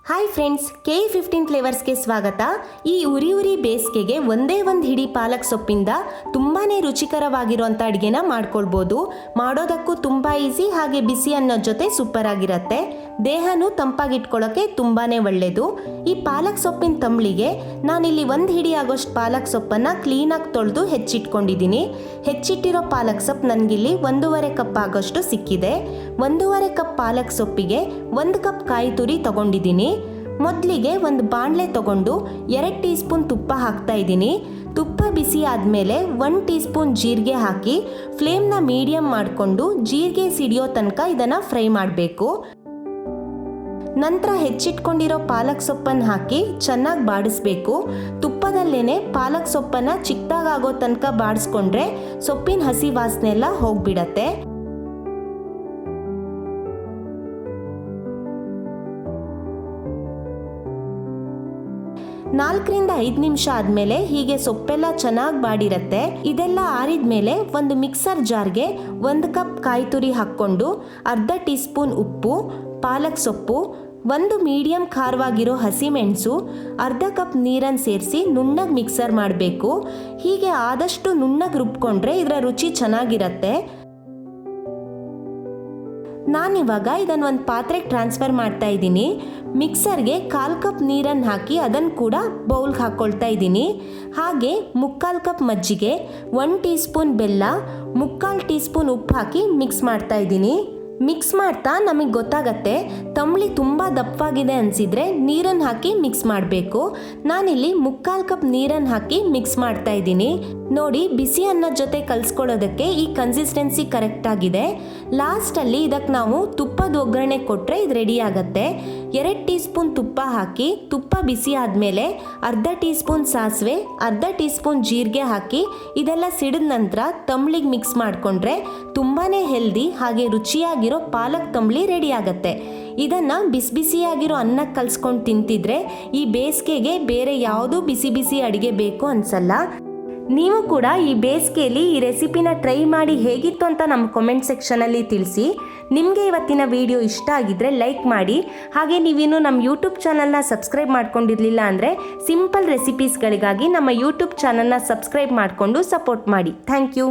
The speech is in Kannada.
ಹಾಯ್ ಫ್ರೆಂಡ್ಸ್, KE15 ಫ್ಲೇವರ್ಸ್ಗೆ ಸ್ವಾಗತ. ಈ ಉರಿ ಬೇಸಿಗೆಗೆ ಒಂದೇ ಒಂದು ಹಿಡಿ ಪಾಲಕ್ ಸೊಪ್ಪಿಂದ ತುಂಬಾ ರುಚಿಕರವಾಗಿರುವಂಥ ಅಡುಗೆನ ಮಾಡ್ಕೊಳ್ಬೋದು. ಮಾಡೋದಕ್ಕೂ ತುಂಬ ಈಸಿ, ಹಾಗೆ ಬಿಸಿ ಅನ್ನೋದ್ ಜೊತೆ ಸೂಪರ್ ಆಗಿರುತ್ತೆ. ದೇಹನೂ ತಂಪಾಗಿಟ್ಕೊಳ್ಳೋಕ್ಕೆ ತುಂಬಾ ಒಳ್ಳೆಯದು. ಈ ಪಾಲಕ್ ಸೊಪ್ಪಿನ ತಂಬ್ಳಿಗೆ ನಾನಿಲ್ಲಿ ಒಂದು ಹಿಡಿ ಆಗೋಷ್ಟು ಪಾಲಕ್ ಸೊಪ್ಪನ್ನು ಕ್ಲೀನಾಗಿ ತೊಳೆದು ಹೆಚ್ಚಿಟ್ಕೊಂಡಿದ್ದೀನಿ. ಹೆಚ್ಚಿಟ್ಟಿರೋ ಪಾಲಕ್ ಸೊಪ್ಪು ನನಗಿಲ್ಲಿ 1.5 ಕಪ್ ಆಗೋಷ್ಟು ಸಿಕ್ಕಿದೆ. 1.5 ಕಪ್ ಪಾಲಕ್ ಸೊಪ್ಪಿಗೆ 1 ಕಪ್ ಕಾಯಿ ತುರಿ ತಗೊಂಡಿದ್ದೀನಿ. ಮೊದಲಿಗೆ ಒಂದು ಬಾಣಲೆ ತಗೊಂಡು 2 ಟೀ ಸ್ಪೂನ್ ತುಪ್ಪ ಹಾಕ್ತಾ ಇದ್ದೀನಿ. ತುಪ್ಪ ಬಿಸಿ ಆದಮೇಲೆ 1 ಟೀ ಸ್ಪೂನ್ ಜೀರಿಗೆ ಹಾಕಿ ಫ್ಲೇಮ್ನ ಮೀಡಿಯಮ್ ಮಾಡಿಕೊಂಡು ಜೀರಿಗೆ ಸಿಡಿಯೋ ತನಕ ಇದನ್ನು ಫ್ರೈ ಮಾಡಬೇಕು. ನಂತರ ಹೆಚ್ಚಿಟ್ಕೊಂಡಿರೋ ಪಾಲಕ್ ಸೊಪ್ಪನ್ನು ಹಾಕಿ ಚೆನ್ನಾಗಿ ಬಾಡಿಸ್ಬೇಕು. ತುಪ್ಪದಲ್ಲೇ ಪಾಲಕ್ ಸೊಪ್ಪನ್ನು ಚಿಕ್ಕದಾಗೋ ತನಕ ಬಾಡಿಸ್ಕೊಂಡ್ರೆ ಸೊಪ್ಪಿನ ಹಸಿ ವಾಸನೆ ಎಲ್ಲ ಹೋಗ್ಬಿಡತ್ತೆ. 4ರಿಂದ 5 ನಿಮಿಷ ಆದಮೇಲೆ ಹೀಗೆ ಸೊಪ್ಪೆಲ್ಲ ಚೆನ್ನಾಗಿ ಬಾಡಿರುತ್ತೆ. ಇದೆಲ್ಲ ಆರಿದ್ಮೇಲೆ ಒಂದು ಮಿಕ್ಸರ್ ಜಾರ್ಗೆ 1 ಕಪ್ ಕಾಯಿ ತುರಿ ಹಾಕ್ಕೊಂಡು ಅರ್ಧ ಟೀ ಸ್ಪೂನ್ ಉಪ್ಪು, ಪಾಲಕ್ ಸೊಪ್ಪು, 1 ಮೀಡಿಯಂ ಖಾರವಾಗಿರೋ ಹಸಿಮೆಣಸು, ಅರ್ಧ ಕಪ್ ನೀರನ್ನು ಸೇರಿಸಿ ನುಣ್ಣಗೆ ಮಿಕ್ಸರ್ ಮಾಡಬೇಕು. ಹೀಗೆ ಆದಷ್ಟು ನುಣ್ಣಗೆ ರುಬ್ಕೊಂಡ್ರೆ ಇದರ ರುಚಿ ಚೆನ್ನಾಗಿರುತ್ತೆ. ನಾನಿವಾಗ ಇದನ್ನು ಒಂದು ಪಾತ್ರೆಗೆ ಟ್ರಾನ್ಸ್ಫರ್ ಮಾಡ್ತಾ ಇದ್ದೀನಿ. ಮಿಕ್ಸರ್ಗೆ 1/4 ಕಪ್ ನೀರನ್ನು ಹಾಕಿ ಅದನ್ನು ಕೂಡ ಬೌಲ್ಗೆ ಹಾಕ್ಕೊಳ್ತಾ ಇದ್ದೀನಿ. ಹಾಗೆ 3/4 ಕಪ್ ಮಜ್ಜಿಗೆ, 1 ಟೀ ಸ್ಪೂನ್ ಬೆಲ್ಲ, 3/4 ಟೀ ಸ್ಪೂನ್ ಉಪ್ಪು ಹಾಕಿ ಮಿಕ್ಸ್ ಮಾಡ್ತಾ ಇದ್ದೀನಿ. ಮಿಕ್ಸ್ ಮಾಡ್ತಾ ನಮಗೆ ಗೊತ್ತಾಗತ್ತೆ ತಂಬ್ಳಿ ತುಂಬ ದಪ್ಪವಾಗಿದೆ ಅನಿಸಿದರೆ ನೀರನ್ನು ಹಾಕಿ ಮಿಕ್ಸ್ ಮಾಡಬೇಕು. ನಾನಿಲ್ಲಿ 3/4 ಕಪ್ ನೀರನ್ನು ಹಾಕಿ ಮಿಕ್ಸ್ ಮಾಡ್ತಾ ಇದ್ದೀನಿ. ನೋಡಿ, ಬಿಸಿ ಅನ್ನದ ಜೊತೆ ಕಲಿಸ್ಕೊಳ್ಳೋದಕ್ಕೆ ಈ ಕನ್ಸಿಸ್ಟೆನ್ಸಿ ಕರೆಕ್ಟ್ ಆಗಿದೆ. ಲಾಸ್ಟಲ್ಲಿ ಇದಕ್ಕೆ ನಾವು ತುಪ್ಪದ ಒಗ್ಗರಣೆ ಕೊಟ್ಟರೆ ಇದು ರೆಡಿ ಆಗುತ್ತೆ. 2 ಟೀ ಸ್ಪೂನ್ ತುಪ್ಪ ಹಾಕಿ ತುಪ್ಪ ಬಿಸಿ ಆದಮೇಲೆ ಅರ್ಧ ಟೀ ಸ್ಪೂನ್ ಸಾಸಿವೆ, ಅರ್ಧ ಟೀ ಸ್ಪೂನ್ ಜೀರಿಗೆ ಹಾಕಿ ಇದೆಲ್ಲ ಸಿಡಿದ ನಂತರ ತಂಬ್ಳಿಗೆ ಮಿಕ್ಸ್ ಮಾಡಿಕೊಂಡ್ರೆ ತುಂಬಾ ಹೆಲ್ದಿ ಹಾಗೆ ರುಚಿಯಾಗಿರೋ ಪಾಲಕ್ ತಂಬ್ಳಿ ರೆಡಿ ಆಗುತ್ತೆ. ಇದನ್ನು ಬಿಸಿಯಾಗಿರೋ ಅನ್ನಕ್ಕೆ ಕಲಿಸ್ಕೊಂಡು ತಿಂತಿದ್ರೆ ಈ ಬೇಸಿಗೆಗೆ ಬೇರೆ ಯಾವುದೂ ಬಿಸಿ ಅಡುಗೆ ಬೇಕು ಅನಿಸಲ್ಲ. ನೀವು ಕೂಡ ಈ ಬೇಸಿಗೆಯಲ್ಲಿ ಈ ರೆಸಿಪಿನ ಟ್ರೈ ಮಾಡಿ ಹೇಗಿತ್ತು ಅಂತ ನಮ್ಮ ಕಾಮೆಂಟ್ ಸೆಕ್ಷನಲ್ಲಿ ತಿಳಿಸಿ. ನಿಮಗೆ ಇವತ್ತಿನ ವಿಡಿಯೋ ಇಷ್ಟ ಆಗಿದ್ದರೆ ಲೈಕ್ ಮಾಡಿ. ಹಾಗೆ ನೀವಿನ್ನೂ ನಮ್ಮ ಯೂಟ್ಯೂಬ್ ಚಾನಲ್ನ ಸಬ್ಸ್ಕ್ರೈಬ್ ಮಾಡ್ಕೊಂಡಿರಲಿಲ್ಲ ಅಂದರೆ ಸಿಂಪಲ್ ರೆಸಿಪೀಸ್ಗಳಿಗಾಗಿ ನಮ್ಮ ಯೂಟ್ಯೂಬ್ ಚಾನಲ್ನ ಸಬ್ಸ್ಕ್ರೈಬ್ ಮಾಡಿಕೊಂಡು ಸಪೋರ್ಟ್ ಮಾಡಿ. Thank you.